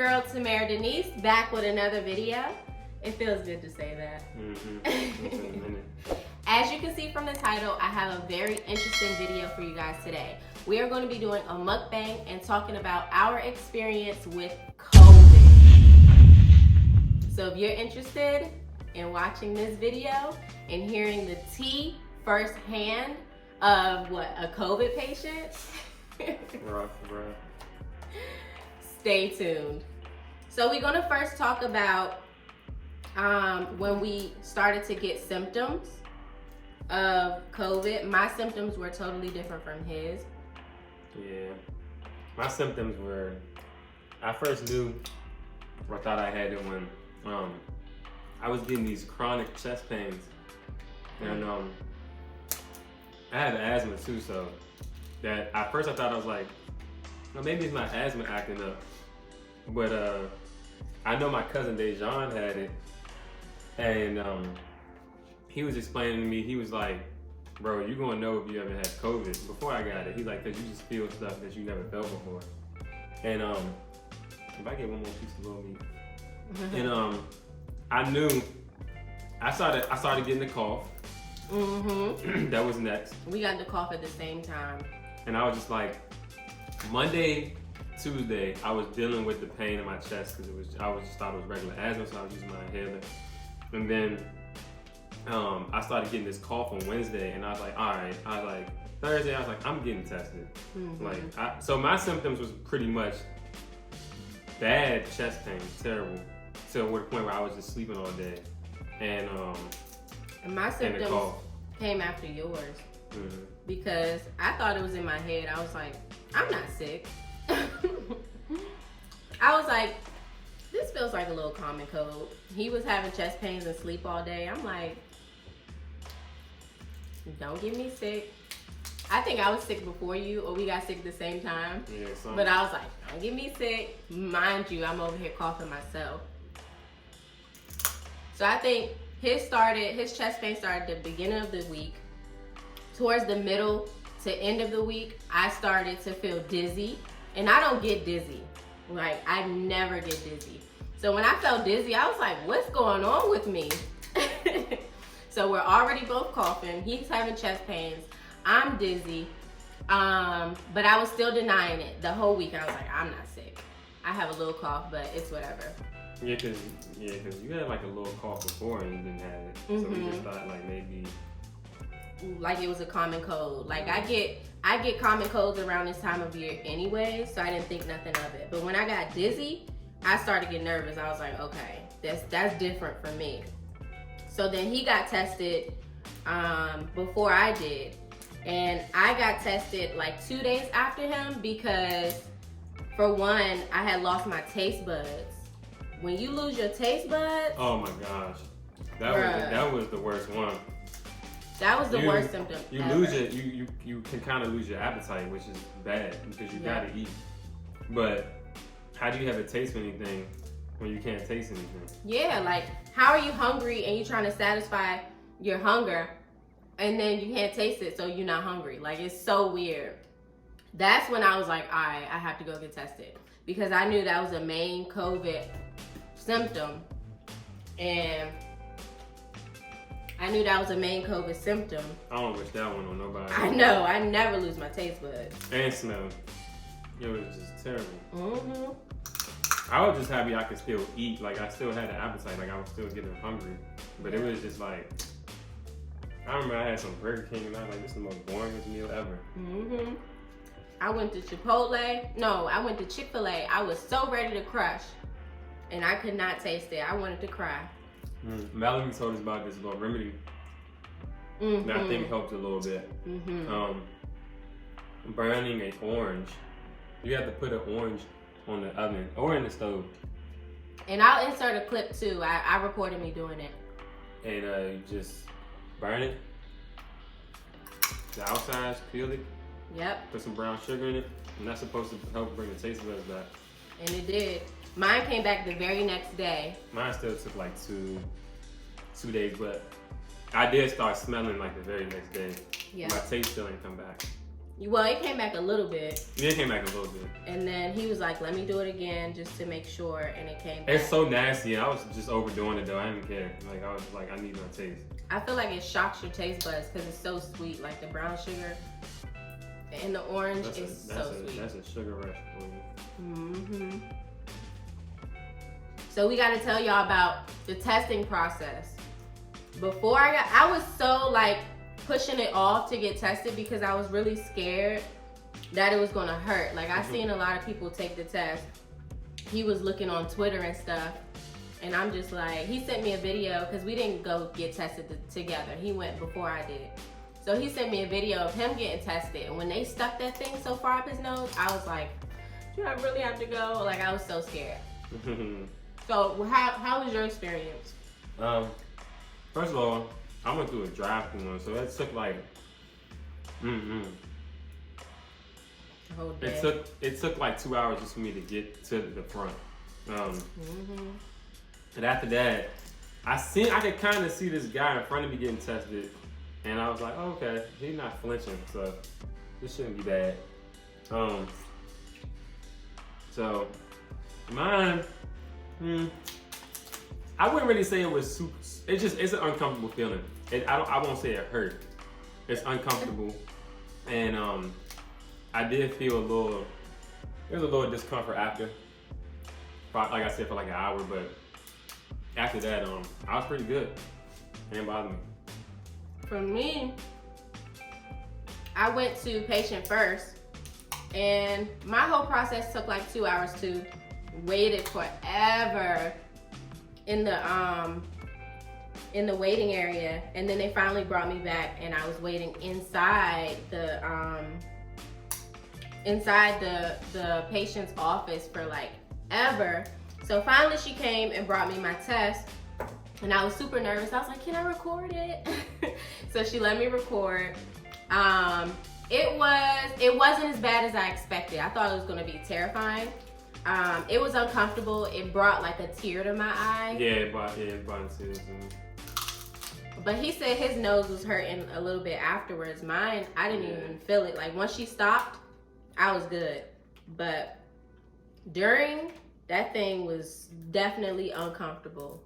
girl Tamara Denise, back with another video. It feels good to say that. As you can see from the title, I have a very interesting video for you guys today. We are going to be doing a mukbang and talking about our experience with COVID. So if you're interested in watching this video and hearing the tea firsthand of what a COVID patient, stay tuned. So we're gonna first talk about when we started to get symptoms of COVID. My symptoms were totally different from his. Yeah, my symptoms were, I first knew, or thought I had it when I was getting these chronic chest pains, and I had asthma too, so that at first I thought I was like, well, maybe it's my asthma acting up, but I know my cousin Dejan had it, and he was explaining to me, he was like, bro, you gonna know if you ever had COVID. Before I got it, he's like, cause you just feel stuff that you never felt before. And if I get one more piece of little meat, and I knew, I started getting the cough. That was next. We got the cough at the same time. And I was just like, Monday, Tuesday, I was dealing with the pain in my chest because I just thought it was regular asthma, so I was using my inhaler. And then I started getting this cough on Wednesday, and I was like, all right. I was like, Thursday, I was like, I'm getting tested. So my symptoms was pretty much bad chest pain, terrible, to the point where I was just sleeping all day. And my symptoms came after yours. Because I thought it was in my head. I was like, I'm not sick. I was like, this feels like a little common cold. He was having chest pains and sleep all day. I'm like, don't get me sick. I think I was sick before you, or we got sick at the same time. Yeah, but I was like, don't get me sick. Mind you, I'm over here coughing myself. So I think his chest pain started at the beginning of the week. Towards the middle to end of the week, I started to feel dizzy. And I don't get dizzy. Like, I never get dizzy. So when I felt dizzy, I was like, what's going on with me? So we're already both coughing. He's having chest pains. I'm dizzy. But I was still denying it. The whole week I was like, I'm not sick. I have a little cough, but it's whatever. Yeah, cause you had like a little cough before and you didn't have it. So we just thought like maybe like it was a common cold. Like I get common colds around this time of year anyway, so I didn't think nothing of it. But when I got dizzy, I started to get nervous. I was like, okay, that's different from me. So then he got tested before I did. And I got tested like 2 days after him because, for one, I had lost my taste buds. When you lose your taste buds, oh my gosh, that was the worst one. That was the worst symptom. You ever. lose it. You can kind of lose your appetite, which is bad because you gotta eat. But how do you have a taste for anything when you can't taste anything? Yeah, like how are you hungry and you trying to satisfy your hunger, and then you can't taste it, so you're not hungry? Like, it's so weird. That's when I was like, all right, I have to go get tested because I knew that was a main COVID symptom, and I knew that was a main COVID symptom. I don't wish that one on nobody. I know, I never lose my taste buds. And smell. It was just terrible. I was just happy I could still eat. Like, I still had an appetite. Like, I was still getting hungry. But it was just like, I remember I had some Burger King and I was like, this is the most boringest meal ever. I went to Chipotle. No, I went to Chick-fil-A. I was so ready to crush. And I could not taste it. I wanted to cry. Melanie told us about this little remedy that I think helped a little bit. Burning an orange. You have to put an orange on the oven or in the stove. And I'll insert a clip too. I recorded me doing it. And you just burn it. The outside, peel it. Yep. Put some brown sugar in it. And that's supposed to help bring the taste buds back. And it did. Mine came back the very next day. Mine still took like two days, but I did start smelling like the very next day. Yeah. My taste still ain't come back. Well, it came back a little bit. Yeah, it came back a little bit. And then he was like, let me do it again just to make sure, and it came back. It's so nasty. I was just overdoing it though. I didn't care. Like I was like, I need my taste. I feel like it shocks your taste buds because it's so sweet. Like the brown sugar and the orange is so sweet. That's a sugar rush for you. So we got to tell y'all about the testing process. Before I was so like pushing it off to get tested because I was really scared that it was gonna hurt. Like I seen a lot of people take the test. He was looking on Twitter and stuff, and I'm just like, he sent me a video because we didn't go get tested together. He went before I did. So he sent me a video of him getting tested, and when they stuck that thing so far up his nose, I was like, do I really have to go? Like I was so scared. So how was your experience? First of all, I went through a drive-through one, so it took like, It took like 2 hours just for me to get to the front. And after that, I could kind of see this guy in front of me getting tested, and I was like, oh, okay, he's not flinching, so this shouldn't be bad. So mine, I wouldn't really say it was super. It's an uncomfortable feeling. I won't say it hurt. It's uncomfortable, and I did feel there was a little discomfort after. Like I said, for like an hour, but after that, I was pretty good. It didn't bother me. For me, I went to patient first, and my whole process took like 2 hours too. Waited forever in the waiting area, and then they finally brought me back, and I was waiting inside the patient's office for like ever. So finally she came and brought me my test, and I was super nervous. I was like, can I record it? So she let me record. It wasn't as bad as I expected. I thought it was gonna be terrifying. It was uncomfortable. It brought like a tear to my eye. Yeah, it brought tears. But he said his nose was hurting a little bit afterwards. Mine, I didn't even feel it. Like once she stopped, I was good. But during, that thing was definitely uncomfortable.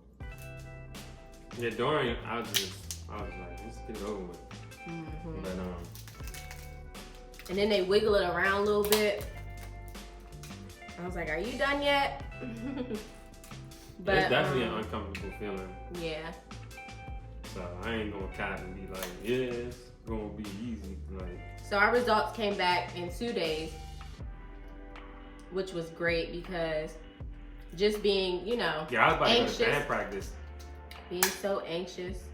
Yeah, during, I was like, let's get it over with. But and then they wiggle it around a little bit. I was like, are you done yet? But it's definitely an uncomfortable feeling. Yeah. So I ain't gonna kind of be like, yeah, it's gonna be easy. Like. So our results came back in 2 days, which was great because just being, yeah, I was about anxious, to go to band practice. Being so anxious,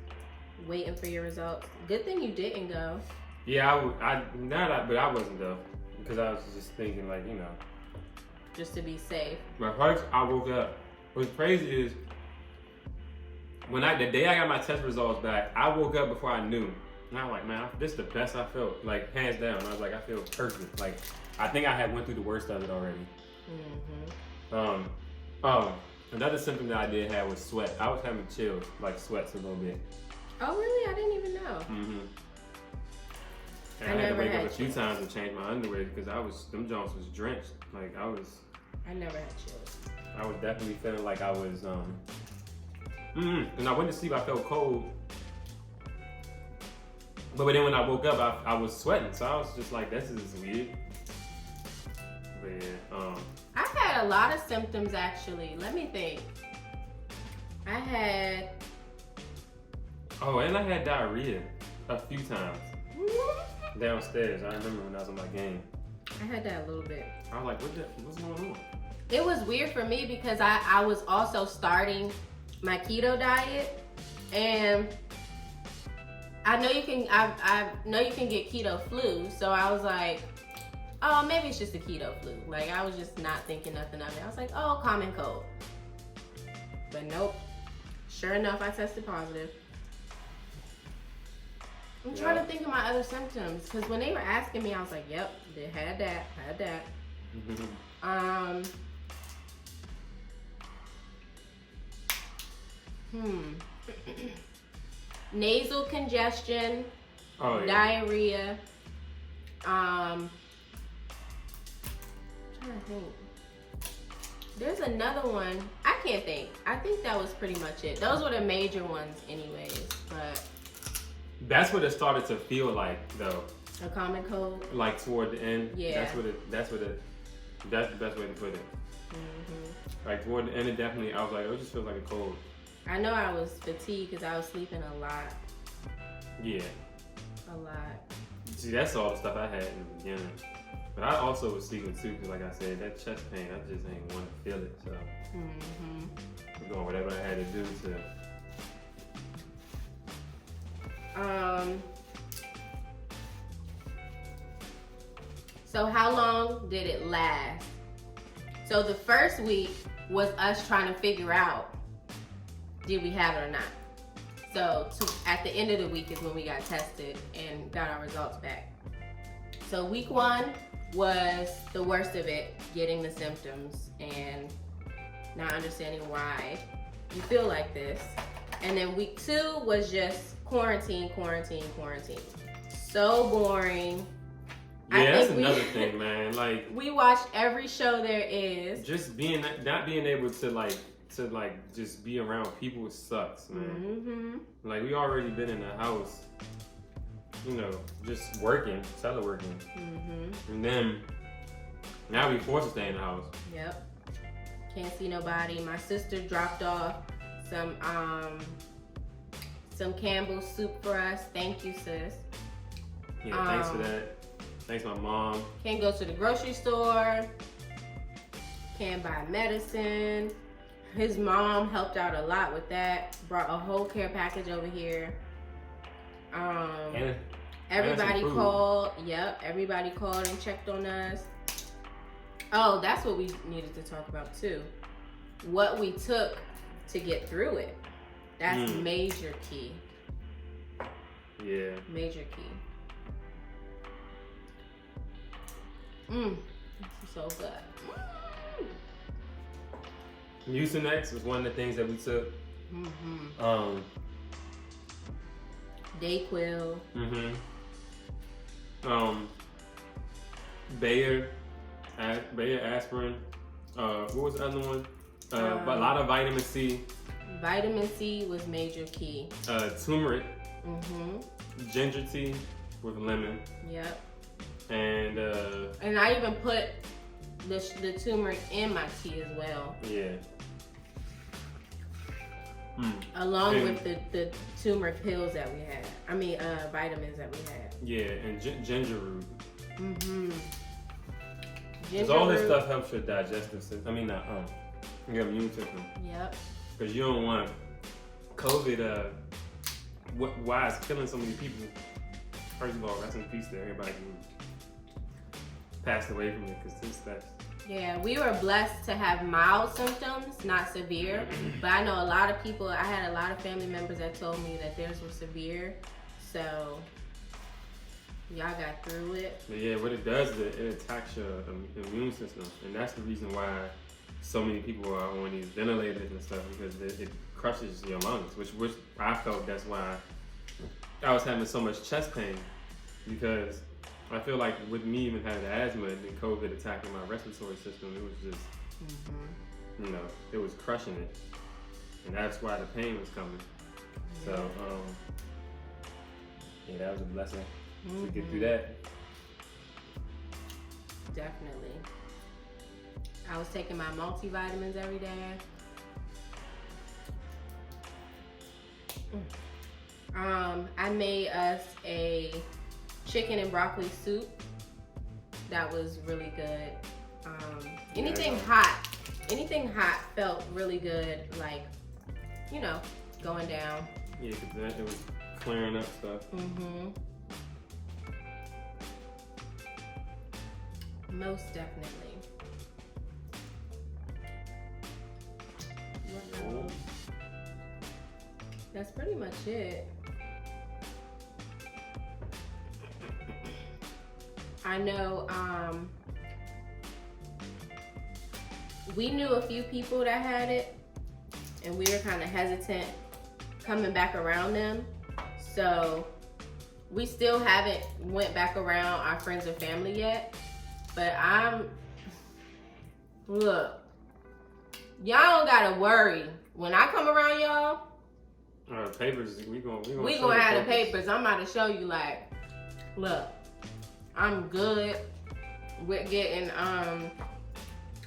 waiting for your results. Good thing you didn't go. Yeah, but I wasn't though, because I was just thinking like, just to be safe. But first, I woke up. What's crazy is the day I got my test results back, I woke up before I knew. And I'm like, man, this is the best I felt, like hands down. I was like, I feel perfect. Like, I think I had went through the worst of it already. Another symptom that I did have was sweat. I was having chills, like sweats a little bit. Oh really? I didn't even know. And I had to wake up a few times and change my underwear because them joints was drenched. Like I never had chills. I was definitely feeling like I was, and I went to sleep, I felt cold. But then when I woke up, I was sweating. So I was just like, this is weird. But yeah, I had a lot of symptoms actually. Let me think. I had diarrhea a few times downstairs. I remember when I was on my game. I had that a little bit. I was like, what's going on? It was weird for me because I was also starting my keto diet, and I know you can get keto flu, so I was like, oh, maybe it's just a keto flu. Like I was just not thinking nothing of it. I was like, oh, common cold. But nope. Sure enough, I tested positive. I'm trying to think of my other symptoms because when they were asking me, I was like, yep, they had that. Mm-hmm. Nasal congestion, Oh, yeah. diarrhea, I'm trying to think. There's another one. I can't think. I think that was pretty much it. Those were the major ones anyways, but. That's what it started to feel like though. A common cold? Like toward the end. Yeah. That's the best way to put it. Mm-hmm. Like toward the end, it definitely, I was like, oh, it just feels like a cold. I know I was fatigued because I was sleeping a lot. Yeah. A lot. See, that's all the stuff I had in the beginning. But I also was sleeping too, because like I said, that chest pain, I just ain't want to feel it. So I'm doing whatever I had to do to. So how long did it last? So the first week was us trying to figure out, did we have it or not? So at the end of the week is when we got tested and got our results back. So week 1 was the worst of it, getting the symptoms and not understanding why you feel like this. And then week 2 was just quarantine. So boring. Yeah, that's another thing, man. Like, we watched every show there is. Just not being able to just be around people sucks, man. Like, we already been in the house, you know, just working, teleworking. And then now we forced to stay in the house. Yep. Can't see nobody. My sister dropped off some Campbell's soup for us. Thank you, sis. Yeah, thanks for that. Thanks, my mom. Can't go to the grocery store. Can't buy medicine. His mom helped out a lot with that. Brought a whole care package over here. Everybody called. Yep, everybody called and checked on us. Oh, that's what we needed to talk about too. What we took to get through it. That's major key. Yeah. Major key. This is so good. Mucinex was one of the things that we took. Dayquil. Bayer aspirin. What was the other one? A lot of vitamin C. Vitamin C was major key. Turmeric. Ginger tea with lemon. Yep. And I even put the turmeric in my tea as well. Yeah. Along with the turmeric pills that we had. I mean, vitamins that we had. Yeah, and ginger root. Ginger all this root. stuff helps your digestive system. I mean, your immune system. Yep. Because you don't want COVID. Why it's killing so many people? First of all, rest in peace to everybody who passed away from it. Because that's. Yeah, we were blessed to have mild symptoms, not severe. But I know a lot of people, I had a lot of family members that told me that theirs was severe. So, y'all got through it. But yeah, what it does is it attacks your immune system. And that's the reason why so many people are on these ventilators and stuff, because it crushes your lungs, which I felt that's why I was having so much chest pain, because I feel like with me even having asthma and then COVID attacking my respiratory system, it was just, you know, it was crushing it. And that's why the pain was coming. So, yeah, that was a blessing to get through that. Definitely. I was taking my multivitamins every day. I made us a chicken and broccoli soup that was really good. Anything hot felt really good, like, you know, going down. Yeah, because it was clearing up stuff. Most definitely. That's pretty much it. I know we knew a few people that had it, and we were kind of hesitant coming back around them. So we still haven't went back around our friends and family yet. But look, y'all don't gotta worry. When I come around y'all, papers, we gonna have the papers. I'm about to show you, like, look, I'm good with getting,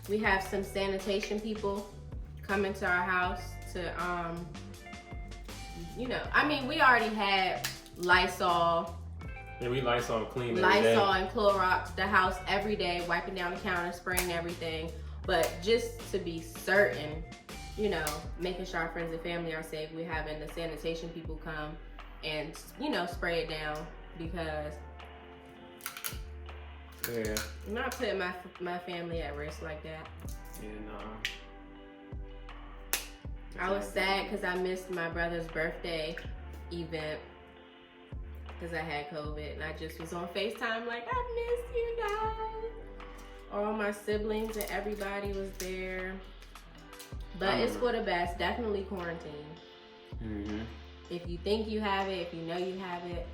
we have some sanitation people coming to our house to, you know, I mean, we already had Lysol. Yeah, we Lysol clean Lysol and Clorox the house every day, wiping down the counter, spraying everything. But just to be certain, you know, making sure our friends and family are safe, we're having the sanitation people come and, you know, spray it down, because I'm not putting my family at risk like that. Yeah, no. I was sad because I missed my brother's birthday event because I had COVID, and I just was on FaceTime like, I miss you guys. All my siblings and everybody was there. But it's for the best. Definitely quarantine. Mm-hmm. If you think you have it, if you know you have it,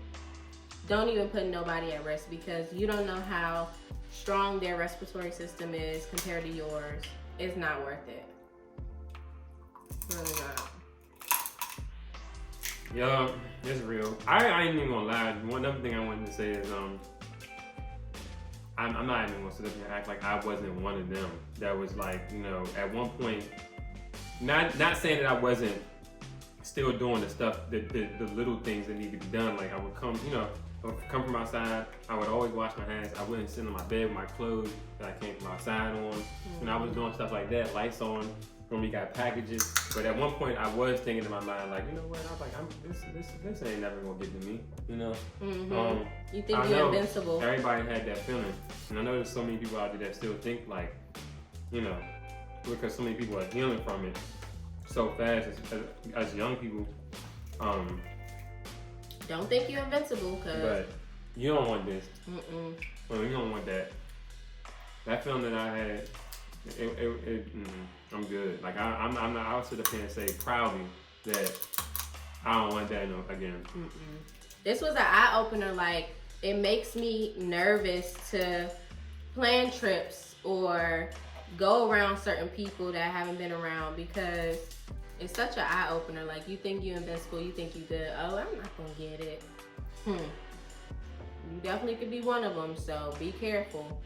don't even put nobody at risk, because you don't know how strong their respiratory system is compared to yours. It's not worth it. Really not. Yo, it's real. I ain't even gonna lie. One other thing I wanted to say is I'm not even gonna sit up here and act like I wasn't one of them that was like, you know, at one point, not saying that I wasn't still doing the stuff, the little things that need to be done. Like I would come, you know, I would come from outside, I would always wash my hands. I wouldn't sit on my bed with my clothes that I came from outside on. Mm-hmm. When I was doing stuff like that, lights on when we got packages. But at one point I was thinking in my mind, like, you know what, I was like, this ain't never gonna get to me, you know? Mm-hmm. You think you're invincible. Everybody had that feeling. And I know there's so many people out there that still think like, you know, because so many people are healing from it so fast as young people. Don't think you're invincible, cause. But you don't want this. Mm-mm. You don't want that. That feeling that I had, I'm good. Like I'm not. I'll sit up here and say proudly that I don't want that again. This was an eye opener. Like, it makes me nervous to plan trips or go around certain people that I haven't been around, because it's such an eye opener. Like, you think you're invincible, you think you good. Oh, I'm not gonna get it. You definitely could be one of them. So be careful.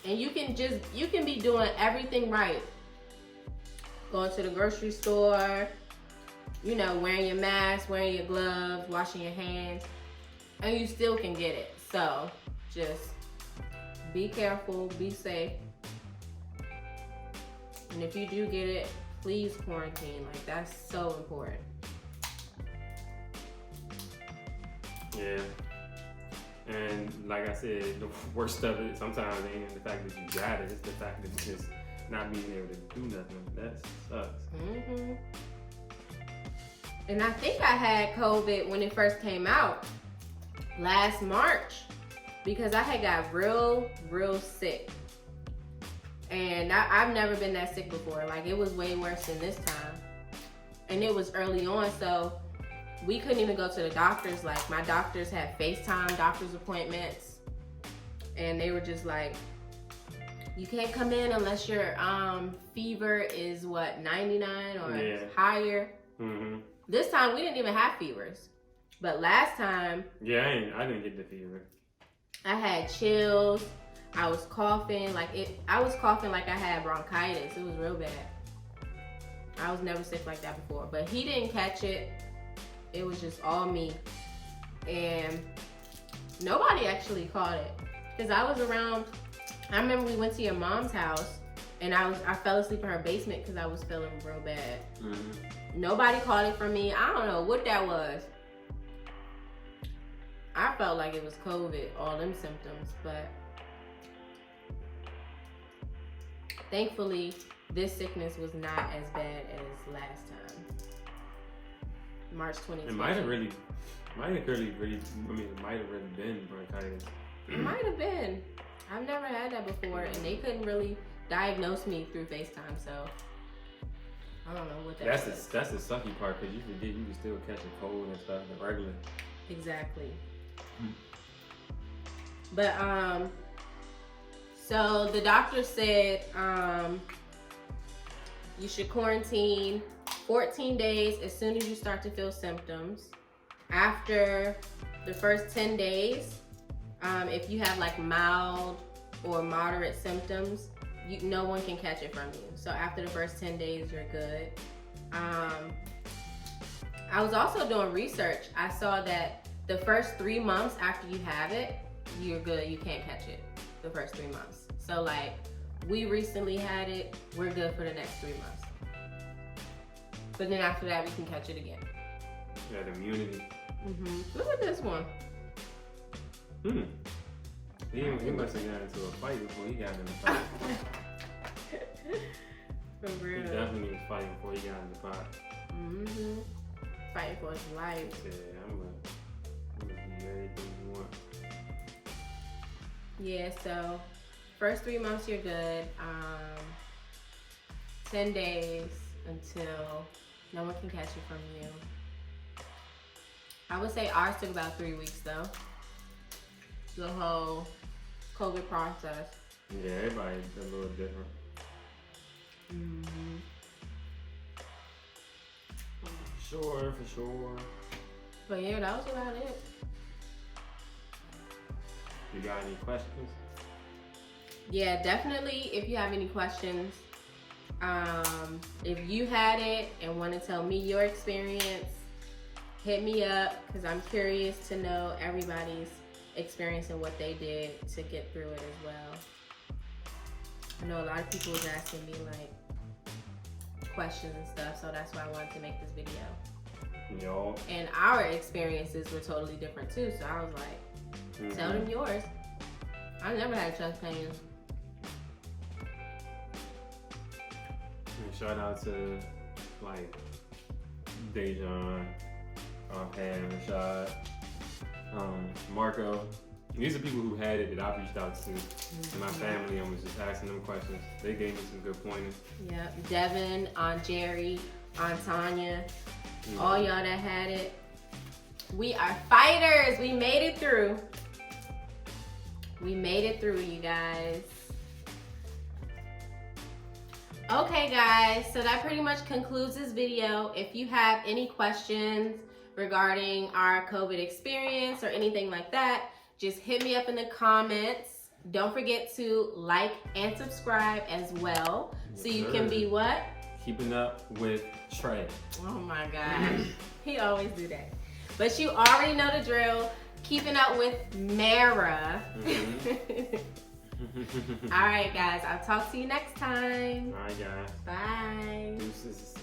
And you can be doing everything right. Going to the grocery store, you know, wearing your mask, wearing your gloves, washing your hands, and you still can get it. So just be careful, be safe. And if you do get it, please quarantine. Like, that's so important. Yeah. And like I said, the worst of it sometimes ain't the fact that you got it, it's the fact that you just not being able to do nothing. That sucks. And I think I had COVID when it first came out last March, because I had got real sick. And I've never been that sick before. Like, it was way worse than this time. And it was early on, so we couldn't even go to the doctors. Like, my doctors had FaceTime doctor's appointments. And they were just like, you can't come in unless your fever is 99 or higher. This time we didn't even have fevers. But last time, I didn't get the fever. I had chills. I was coughing like I had bronchitis. It was real bad. I was never sick like that before. But he didn't catch it. It was just all me. And nobody actually caught it. Because I was around, I remember we went to your mom's house and I fell asleep in her basement because I was feeling real bad. Nobody caught it from me. I don't know what that was. I felt like it was COVID, all them symptoms, but thankfully, this sickness was not as bad as last time. March 2020. It might have really been bronchitis. It might have been. I've never had that before, and they couldn't really diagnose me through FaceTime, so I don't know what that was. That's the sucky part, because you forget you can still catch a cold and stuff regular. Exactly. But so the doctor said you should quarantine 14 days as soon as you start to feel symptoms. After the first 10 days, if you have like mild or moderate symptoms, no one can catch it from you. So after the first 10 days, you're good. I was also doing research. I saw that the first 3 months after you have it, you're good. You can't catch it the first 3 months. So like, we recently had it, we're good for the next 3 months. But then after that, we can catch it again. You got immunity. Look at this one. He must have got into a fight before he got in the fight. For real. He definitely was fighting before he got in the fight. Fighting for his life. Yeah, I'm gonna do everything you want. Yeah, so first 3 months you're good. 10 days until no one can catch it from you. I would say ours took about 3 weeks though. The whole COVID process. Yeah, everybody's a little different. For sure. But yeah, that was about it. You got any questions? Yeah, definitely. If you have any questions, if you had it and want to tell me your experience, hit me up because I'm curious to know everybody's experience and what they did to get through it as well. I know a lot of people was asking me like questions and stuff, so that's why I wanted to make this video. Yo. And our experiences were totally different too, so I was like, tell them yours. I never had chest pains. And shout out to like Dejan, Pam, Rashad, Marco. These are people who had it that I've reached out to. And my family, I was just asking them questions. They gave me some good pointers. Yeah, Devin, Aunt Jerry, Aunt Tanya, all y'all that had it. We are fighters. We made it through. We made it through, you guys. Okay, guys, so that pretty much concludes this video. If you have any questions regarding our COVID experience or anything like that, just hit me up in the comments. Don't forget to like and subscribe as well. So you can be what? Keeping up with Trey. Oh my gosh. He always do that. But you already know the drill. Keeping up with Mara. All right, guys. I'll talk to you next time. All right, guys. Bye. Deuces.